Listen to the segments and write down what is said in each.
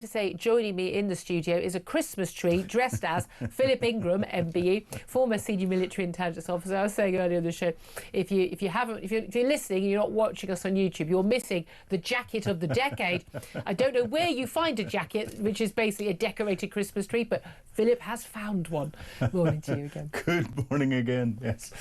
To say joining me in the studio is a Christmas tree dressed as Philip Ingram, MBE, former senior military intelligence officer. I was saying earlier in the show, if you're listening and you're not watching us on YouTube, you're missing the jacket of the decade. I don't know where you find a jacket, which is basically a decorated Christmas tree, but Philip has found one. Morning to you again. Good morning again. Yes,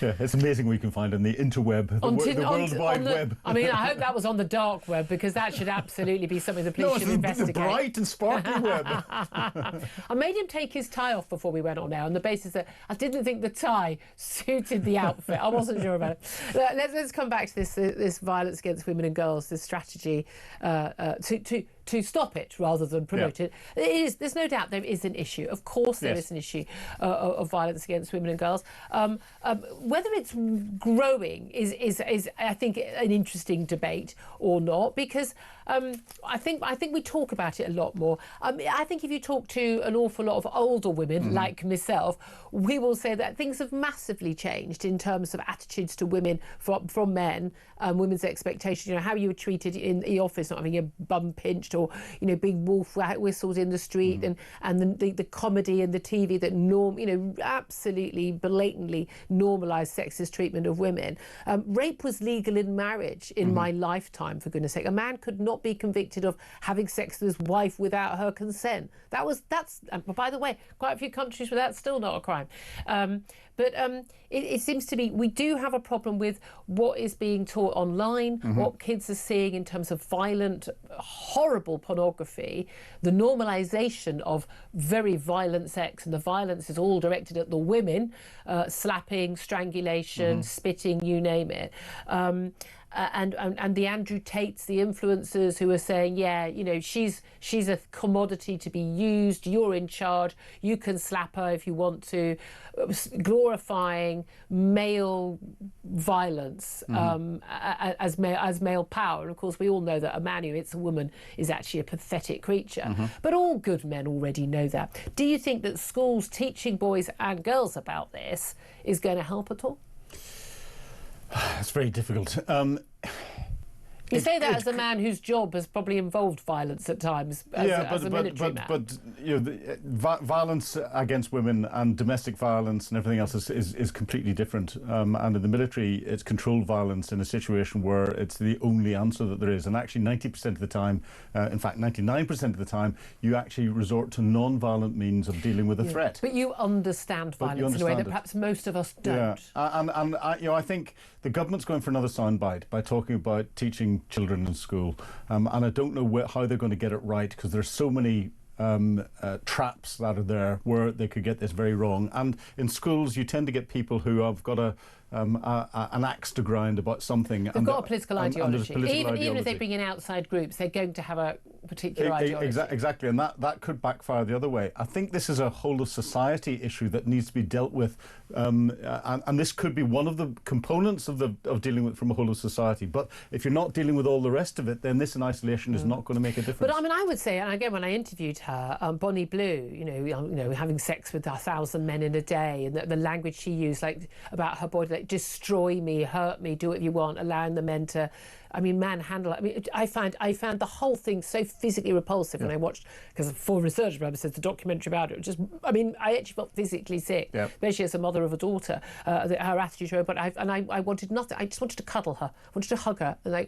yeah, it's amazing we can find on the interweb, the World Wide Web. I mean, I hope that was on the dark web, because that should absolutely be something the police should investigate. The bright and sparkly web. I made him take his tie off before we went on air on the basis that I didn't think the tie suited the outfit. I wasn't sure about it. Let's come back to this violence against women and girls, this strategy to stop it rather than promote it. There's no doubt there is an issue. Of course there is an issue of violence against women and girls. Whether it's growing is I think an interesting debate or not, because I think we talk about it a lot more. I think if you talk to an awful lot of older women like myself, we will say that things have massively changed in terms of attitudes to women from men, women's expectations. You know, how you were treated in the office, not having your bum pinched, or being wolf whistled in the street, and the comedy and the TV that absolutely blatantly normalised sexist treatment of women. Rape was legal in marriage in my lifetime, for goodness sake. A man could not be convicted of having sex with his wife without her consent. That's by the way, quite a few countries where that's still not a crime. But it seems to be we do have a problem with what is being taught online, what kids are seeing in terms of violent, horrible pornography, the normalisation of very violent sex, and the violence is all directed at the women, slapping, strangulation, spitting, you name it. And the Andrew Tates, the influencers who are saying, she's a commodity to be used, you're in charge, you can slap her if you want to, glorifying male violence as male power. And of course we all know that a man who hits a woman is actually a pathetic creature. But all good men already know that. Do you think that schools teaching boys and girls about this is going to help at all? It's very difficult. You say that as a man whose job has probably involved violence at times as a military man. But violence against women and domestic violence and everything else is completely different. And in the military, it's controlled violence in a situation where it's the only answer that there is. And actually 90% of the time, in fact 99% of the time, you actually resort to non-violent means of dealing with a threat. But you understand violence in a way that perhaps most of us don't. Yeah. And I think the government's going for another soundbite by talking about teaching children in school, and I don't know how they're going to get it right, because there's so many traps that are there where they could get this very wrong. And in schools you tend to get people who have got an axe to grind about something. They've got a political ideology. Even if they bring in outside groups, they're going to have a particular ideology. Exactly, and that could backfire the other way. I think this is a whole of society issue that needs to be dealt with, and this could be one of the components of dealing with from a whole of society. But if you're not dealing with all the rest of it, then this in isolation is not going to make a difference. But I mean, I would say, and again, when I interviewed her, Bonnie Blue, having sex with 1,000 men in a day, and the language she used, like about her body, like destroy me, hurt me, do what you want, allowing the men to, manhandle. I found the whole thing so physically repulsive when I watched, because for research purposes, the documentary about it. I actually felt physically sick, especially as a mother of a daughter. Her attitude to her, but I wanted nothing. I just wanted to cuddle her, wanted to hug her, and I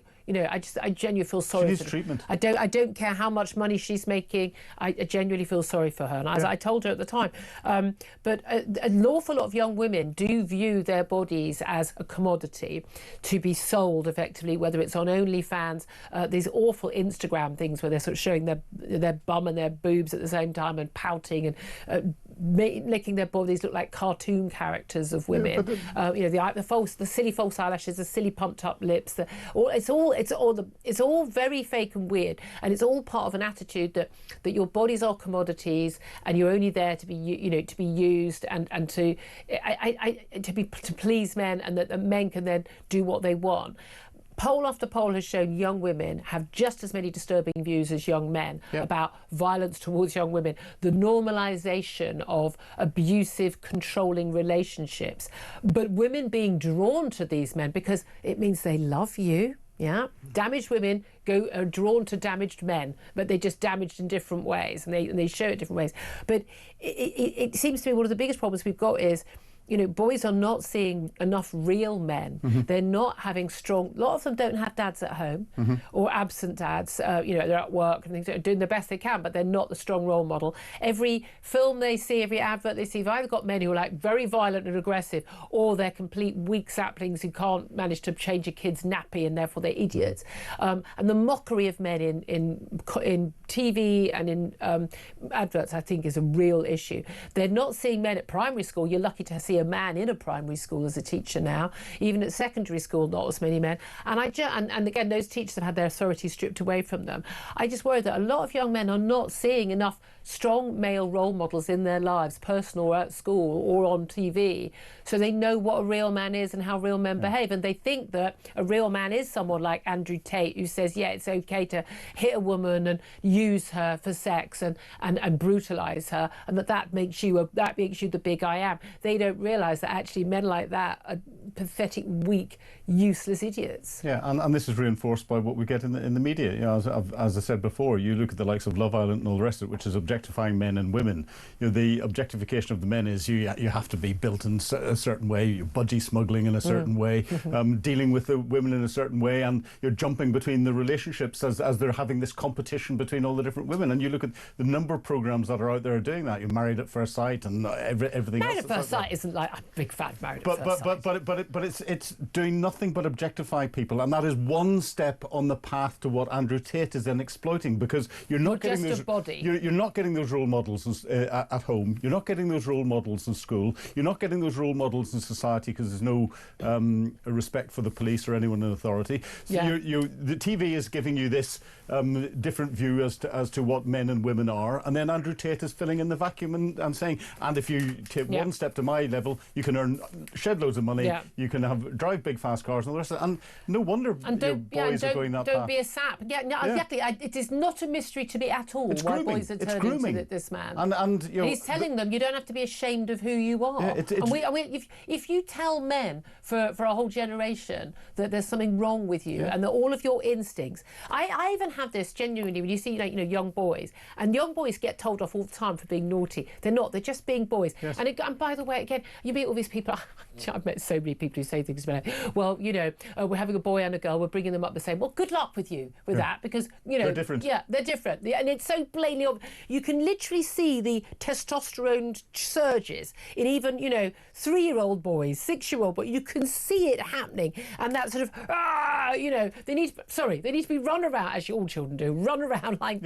genuinely feel sorry. She needs treatment. I don't care how much money she's making. I genuinely feel sorry for her, and as I told her at the time. But an awful lot of young women do view their bodies as a commodity to be sold effectively, whether it's on OnlyFans, these awful Instagram things where they're sort of showing their bum and their boobs at the same time, and pouting and making their bodies look like cartoon characters of women. The silly false eyelashes, the silly pumped up lips. It's all very fake and weird, and it's all part of an attitude that your bodies are commodities, and you're only there to be used and to please men, and that men can then do what they want. Poll after poll has shown young women have just as many disturbing views as young men about violence towards young women, the normalisation of abusive, controlling relationships. But women being drawn to these men because it means they love you, Yeah, damaged women are drawn to damaged men, but they're just damaged in different ways, and they show it different ways. But it seems to me one of the biggest problems we've got is, you know, boys are not seeing enough real men. They're not having strong. A lot of them don't have dads at home, or absent dads. You know, they're at work and things. They're doing the best they can, but they're not the strong role model. Every film they see, every advert they see, they've either got men who are like very violent and aggressive, or they're complete weak saplings who can't manage to change a kid's nappy, and therefore they're idiots. And the mockery of men in TV and in adverts, I think, is a real issue. They're not seeing men at primary school. You're lucky to see a man in a primary school as a teacher now. Even at secondary school, not as many men. And again, those teachers have had their authority stripped away from them. I just worry that a lot of young men are not seeing enough strong male role models in their lives, personal or at school or on TV, so they know what a real man is and how real men behave. And they think that a real man is someone like Andrew Tate, who says, yeah, it's okay to hit a woman and use her for sex and brutalise her, and that makes you the big I am. They don't realise that actually men like that are pathetic, weak, useless idiots. Yeah, and this is reinforced by what we get in the media. You know, as I said before, you look at the likes of Love Island and all the rest of it, which is objectifying men and women. You know, the objectification of the men is you have to be built in a certain way, you're budgie smuggling in a certain way, dealing with the women in a certain way, and you're jumping between the relationships as they're having this competition between all the different women. And you look at the number of programmes that are out there doing that. You're Married at First Sight and everything else. Married at First Sight isn't like, I'm a big fan of Married at First Sight. But it's doing nothing but objectify people, and that is one step on the path to what Andrew Tate is then exploiting, because you're not getting those body. You're not getting those role models at home. You're not getting those role models in school. You're not getting those role models in society because there's no respect for the police or anyone in authority. So the TV is giving you this different view as to what men and women are, and then Andrew Tate is filling in the vacuum and saying, and if you take one step to my level, you can earn shed loads of money, you can drive big fast cars and all the rest of it. And no wonder boys are going that path. Don't be a sap. Exactly. It is not a mystery to me at all why boys are turning to this man. And you know, he's telling them you don't have to be ashamed of who you are. If you tell men for a whole generation that there's something wrong with you and that all of your instincts, I even have this genuinely when you see young boys, and young boys get told off all the time for being naughty. They're not. They're just being boys. Yes. And by the way, again, you meet all these people. I've met so many people who say things like, well, we're having a boy and a girl, we're bringing them up the same. Well, good luck with you with that, because they're different. Yeah, they're different, and it's so blatantly obvious. You can literally see the testosterone surges in even 3-year-old boys, 6-year-old boys. You can see it happening, and that sort of they need to be run around, as all children do, run around like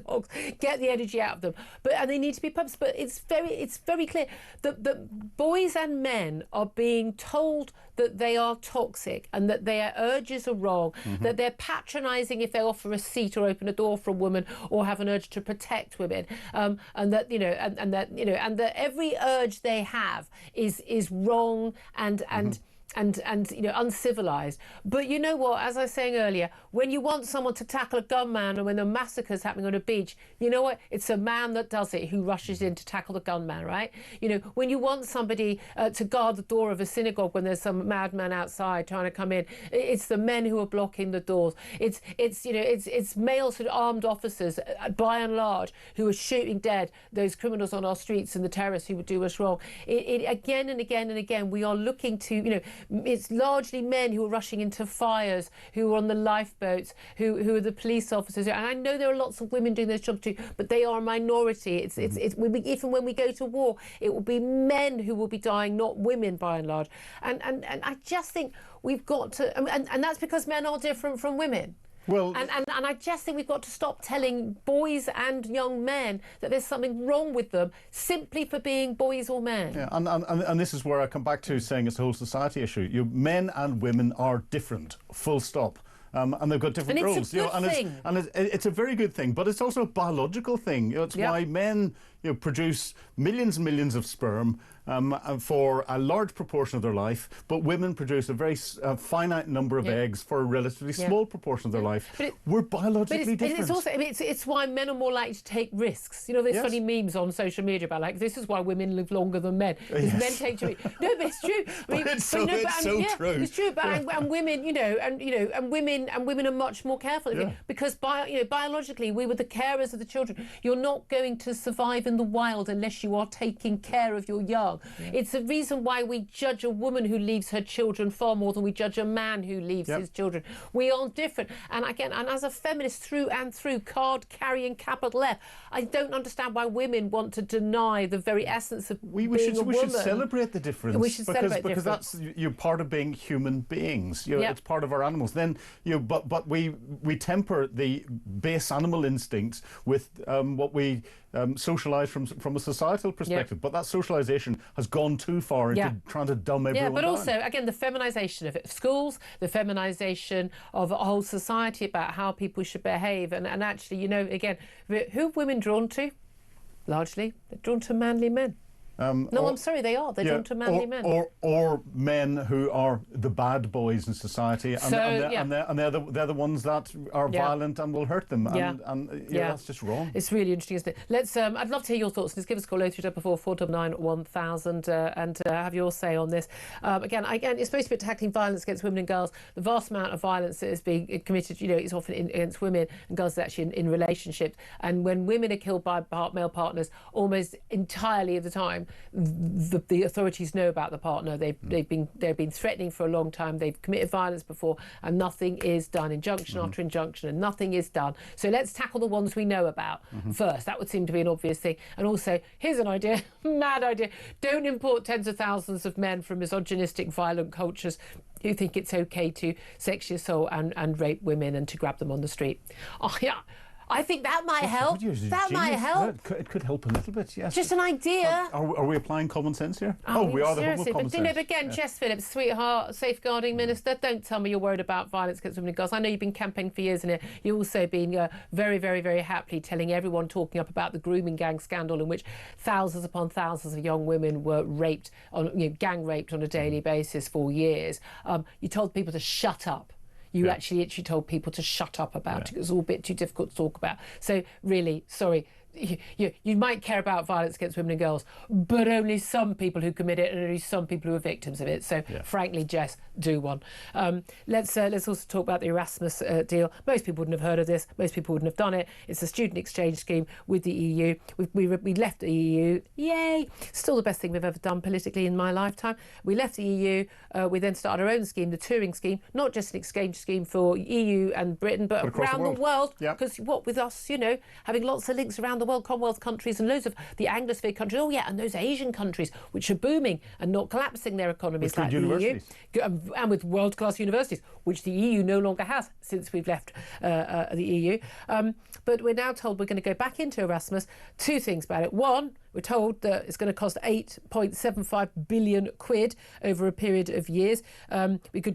dogs, get the energy out of them. And they need to be pumped. But it's very clear that boys and men are being told that they are toxic and that their urges are wrong, that they're patronising if they offer a seat or open a door for a woman or have an urge to protect women, and that every urge they have is wrong and uncivilized. But you know what, as I was saying earlier, when you want someone to tackle a gunman, or when a massacre's happening on a beach, you know what, it's a man that does it, who rushes in to tackle the gunman, right? When you want somebody to guard the door of a synagogue when there's some madman outside trying to come in, it's the men who are blocking the doors. It's male sort of armed officers, by and large, who are shooting dead those criminals on our streets and the terrorists who would do us wrong. Again and again and again, we are looking to, it's largely men who are rushing into fires, who are on the lifeboats, who are the police officers. And I know there are lots of women doing those jobs too, but they are a minority. Even when we go to war, it will be men who will be dying, not women, by and large. And I just think we've got to, and that's because men are different from women. Well, and I just think we've got to stop telling boys and young men that there's something wrong with them simply for being boys or men. Yeah, and this is where I come back to saying it's a whole society issue. Men and women are different, full stop. And they've got different roles. It's a good thing. It's a very good thing, but it's also a biological thing. It's why men, produce millions and millions of sperm for a large proportion of their life, but women produce a very finite number of eggs for a relatively small proportion of their life. We're biologically different. It's also, it's why men are more likely to take risks. You know, there's funny memes on social media about, like, this is why women live longer than men. Because men take too. No, but it's true. It's so true. It's true. But and women, and women are much more careful because biologically we were the carers of the children. You're not going to survive in the wild unless you are taking care of your young. It's the reason why we judge a woman who leaves her children far more than we judge a man who leaves his children. We are different. And again, and as a feminist through and through, card carrying capital F, I don't understand why women want to deny the very essence of being a woman. We should celebrate the difference. We should celebrate because that's part of being human beings. It's part of our animals. Then but we temper the base animal instincts with what we socialise from a societal perspective. But that socialisation has gone too far into trying to dumb everyone down. But also, again, the feminisation of schools, the feminisation of a whole society about how people should behave. And actually, again, who are women drawn to? Largely, they're drawn to manly men. I'm sorry, they are. They're drawn to manly men. Or men who are the bad boys in society, and they're the ones that are violent and will hurt them. And that's just wrong. It's really interesting, isn't it? Let's. I'd love to hear your thoughts. Just give us a call 0344 499 1000 and have your say on this. Again, it's supposed to be attacking violence against women and girls. The vast amount of violence that is being committed, is often against women and girls actually in relationships. And when women are killed by male partners, almost entirely of the time, the authorities know about the partner. They've been threatening for a long time. They've committed violence before, and nothing is done. Injunction after injunction, and nothing is done. So let's tackle the ones we know about first. That would seem to be an obvious thing. And also, here's an idea, mad idea: don't import tens of thousands of men from misogynistic, violent cultures who think it's okay to sexually assault and rape women and to grab them on the street. Oh yeah. I think that might help. That might help. It could help a little bit, yes. Just an idea. Are we applying common sense here? We are the home of common sense. But again, Jess Phillips, sweetheart, safeguarding minister, don't tell me you're worried about violence against women and girls. I know you've been campaigning for years in it. You've also been very, very, very happily telling everyone, talking up about the grooming gang scandal in which thousands upon thousands of young women were raped, gang raped on a daily basis for years. You told people to shut up. You actually told people to shut up about it. It was all a bit too difficult to talk about. So really, sorry, you might care about violence against women and girls, but only some people who commit it and only some people who are victims of it. So frankly, Jess, do one. Let's also talk about the Erasmus deal. Most people wouldn't have heard of this. Most people wouldn't have done it. It's a student exchange scheme with the EU. We left the EU. Yay! Still the best thing we've ever done politically in my lifetime. We left the EU. We then started our own scheme, the Turing scheme, not just an exchange scheme for EU and Britain, but around the world. Because what with us, having lots of links around the world, Commonwealth countries and loads of the Anglosphere countries, and those Asian countries which are booming and not collapsing their economies like the EU, and with world-class universities, which the EU no longer has since we've left the EU. But we're now told we're going to go back into Erasmus. Two things about it. One, we're told that it's going to cost 8.75 billion quid over a period of years. We could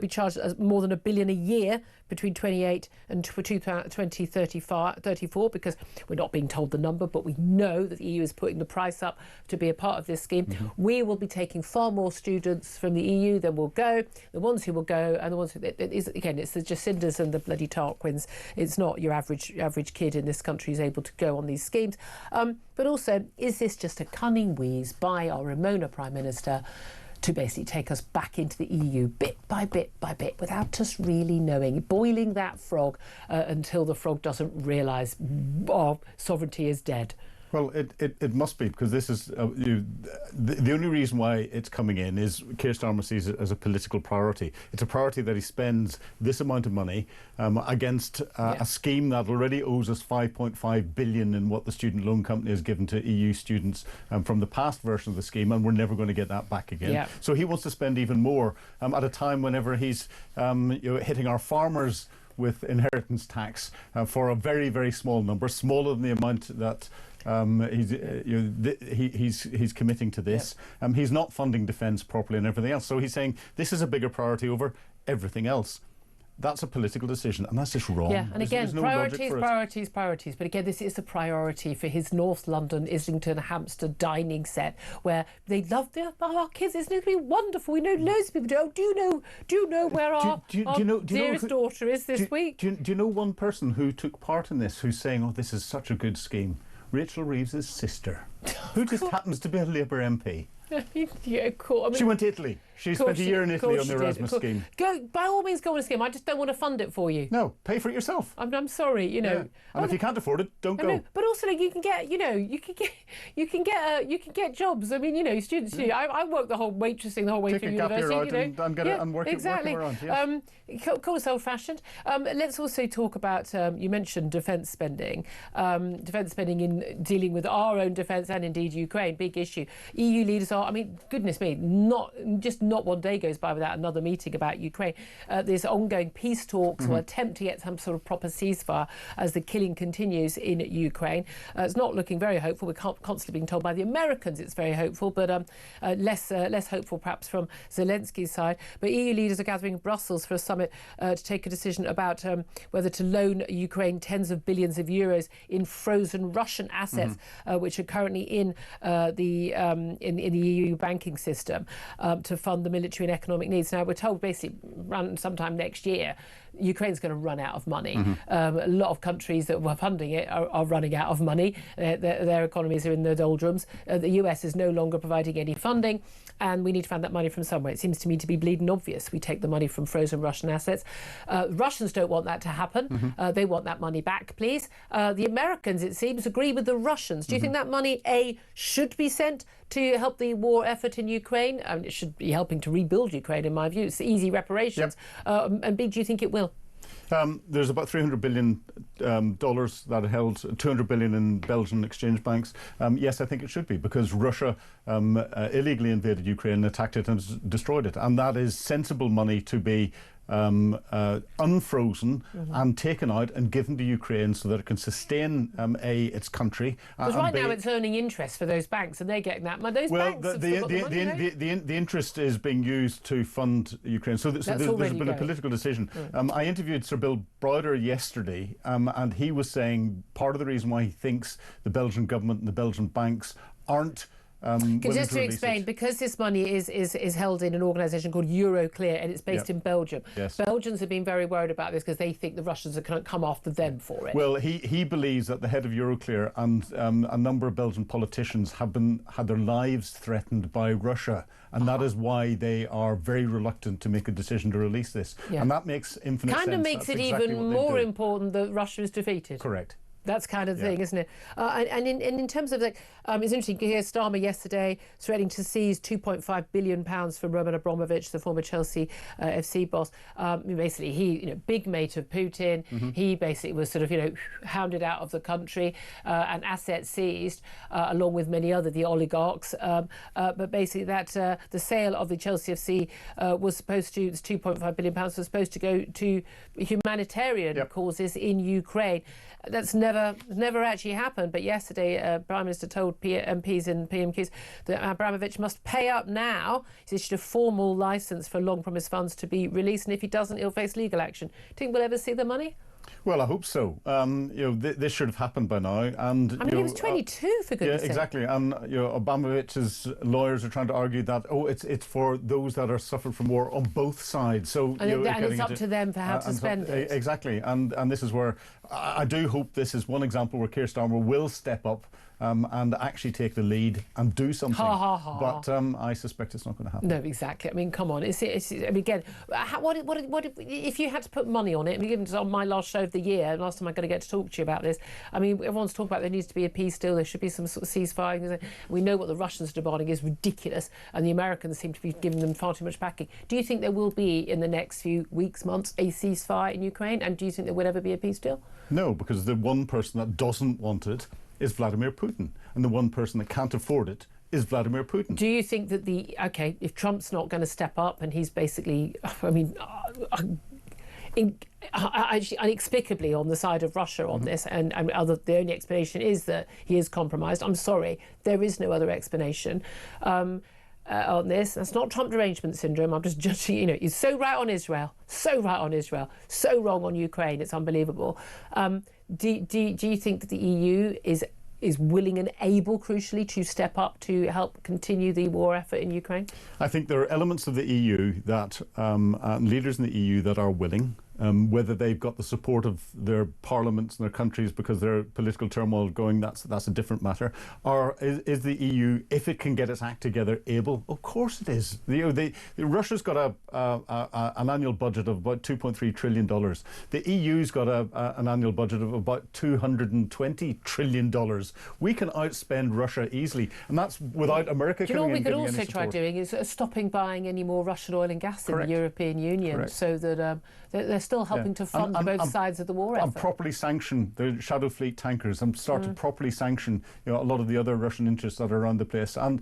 be charged more than £1 billion a year between 28 and 2034, because we're not being told the number, but we know that the EU is putting the price up to be a part of this scheme. We will be taking far more students from the EU than will go. The ones who will go, and the ones who, it's the Jacindas and the bloody Tarquins. It's not your average kid in this country who's able to go on these schemes. But also, is this just a cunning wheeze by our Ramona Prime Minister to basically take us back into the EU bit by bit by bit without us really knowing, boiling that frog until the frog doesn't realise our sovereignty is dead? Well, it must be, because this is the only reason why it's coming in is Keir Starmer sees it as a political priority. It's a priority that he spends this amount of money against a scheme that already owes us 5.5 billion in what the student loan company has given to EU students from the past version of the scheme, and we're never going to get that back again. So he wants to spend even more at a time whenever he's hitting our farmers with inheritance tax for a very, very small number, smaller than the amount that he's committing to this. He's not funding defence properly and everything else. So he's saying this is a bigger priority over everything else. that's a political decision, and that's just wrong. Yeah, and again, there's no priorities. But again, this is a priority for his North London, Islington, Hampstead dining set, where they love our kids. It's going to be wonderful. We know loads of people do. Do you know where our dearest daughter is this week? Do you know one person who took part in this, who's saying, "Oh, this is such a good scheme"? Rachel Reeves' sister, who just happens to be a Labour MP. Yeah, cool. I mean, she went to Italy. She spent a year in Italy on the Erasmus scheme. Go, by all means, go on a scheme. I just don't want to fund it for you. No, pay for it yourself. I'm sorry, you know. Yeah. And if you can't afford it, don't go. But also, like, you can get jobs. I mean, you know, students. You know, I worked the whole waitressing the whole way through university. And work around. Yes. Call us old-fashioned. Let's also talk about. You mentioned defence spending. Defence spending in dealing with our own defence and indeed Ukraine. Big issue. EU leaders are. I mean, goodness me, not one day goes by without another meeting about Ukraine. There's ongoing peace talks or attempt to get some sort of proper ceasefire as the killing continues in Ukraine. It's not looking very hopeful. We're constantly being told by the Americans it's very hopeful, but less hopeful perhaps from Zelensky's side. But EU leaders are gathering in Brussels for a summit to take a decision about whether to loan Ukraine tens of billions of euros in frozen Russian assets, which are currently in the EU banking system, to fund the military and economic needs. Now, we're told basically around sometime next year, Ukraine's going to run out of money. A lot of countries that were funding it are running out of money. Their economies are in the doldrums. The US is no longer providing any funding, and we need to find that money from somewhere. It seems to me to be bleeding obvious. We take the money from frozen Russian assets. Russians don't want that to happen. They want that money back, please. The Americans, it seems, agree with the Russians. Do you think that money, A, should be sent to help the war effort in Ukraine? I mean, it should be helping to rebuild Ukraine, in my view. It's easy reparations. And B, do you think it will? There's about $300 billion that are held, $200 billion in Belgian exchange banks. Yes, I think it should be, because Russia illegally invaded Ukraine, attacked it and destroyed it. And that is sensible money to be unfrozen and taken out and given to Ukraine so that it can sustain its country. Because right now it's earning interest for those banks, and they're getting that money. The interest is being used to fund Ukraine. So there's been a political decision. I interviewed Sir Bill Browder yesterday, and he was saying part of the reason why he thinks the Belgian government and the Belgian banks aren't just to explain, because this money is held in an organisation called Euroclear, and it's based in Belgium. Yes. Belgians have been very worried about this because they think the Russians are going to come after them for it. Well, he believes that the head of Euroclear and a number of Belgian politicians have had their lives threatened by Russia, and that is why they are very reluctant to make a decision to release this. Yeah. And that makes infinite sense. Kind of makes it even more important that Russia is defeated. Correct. That's kind of thing, isn't it? And in terms of like, it's interesting to hear Starmer yesterday threatening to seize £2.5 billion from Roman Abramovich, the former Chelsea FC boss. Basically, he, big mate of Putin. He basically was sort of, hounded out of the country and assets seized, along with many other the oligarchs. But basically, that the sale of the Chelsea FC was supposed to, this £2.5 billion was supposed to go to humanitarian causes in Ukraine. That's never actually happened. But yesterday, Prime Minister told MPs and PMQs that Abramovich must pay up now. He's issued a formal licence for long-promised funds to be released, and if he doesn't, he'll face legal action. Do you think we'll ever see the money? Well, I hope so. This should have happened by now. And I mean, he was 22 for goodness sake. Yeah, exactly. And Abramovich's lawyers are trying to argue that it's for those that are suffered from war on both sides. So and it's up to them for how to spend it. Exactly. And this is where I do hope this is one example where Keir Starmer will step up and actually take the lead and do something. But I suspect it's not going to happen. No, exactly. I mean, come on. I mean, again, what if you had to put money on it? I mean, given it's on my last show of the year, last time I'm going to get to talk to you about this. I mean, everyone's talking about there needs to be a peace deal. There should be some sort of ceasefire. We know what the Russians are demanding is ridiculous, and the Americans seem to be giving them far too much backing. Do you think there will be, in the next few weeks, months, a ceasefire in Ukraine? And do you think there will ever be a peace deal? No, because the one person that doesn't want it is Vladimir Putin, and the one person that can't afford it is Vladimir Putin. Do you think that if Trump's not going to step up and he's basically, I mean, inexplicably on the side of Russia on this, and the only explanation is that he is compromised. I'm sorry, there is no other explanation. on this. That's not Trump derangement syndrome. I'm just judging. You know, he's so right on Israel, so right on Israel, so wrong on Ukraine. It's unbelievable. Do you think that the EU is willing and able, crucially, to step up to help continue the war effort in Ukraine? I think there are elements of the EU that leaders in the EU that are willing. Whether they've got the support of their parliaments and their countries because their political turmoil going, that's a different matter. Or is the EU, if it can get its act together, able? Of course it is. Russia's got an annual budget of about $2.3 trillion. The EU's got an annual budget of about $220 trillion. We can outspend Russia easily, and that's without America coming in. Do you know what we and could also try doing is stopping buying any more Russian oil and gas in the European Union, so that they're still helping to fund both sides of the war effort. And properly sanction the Shadow Fleet tankers and start to properly sanction, you know, a lot of the other Russian interests that are around the place. And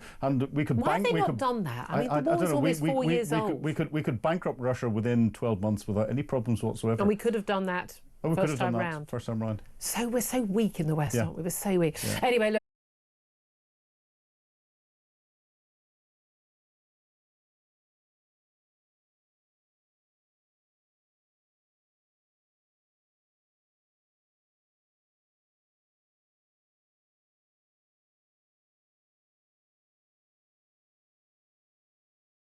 we could Why have they not done that? I mean, the war's almost 4 years old. We could bankrupt Russia within 12 months without any problems whatsoever. And we could have done that first time round. First time round. So we're so weak in the West, aren't we? We're so weak. Anyway, look.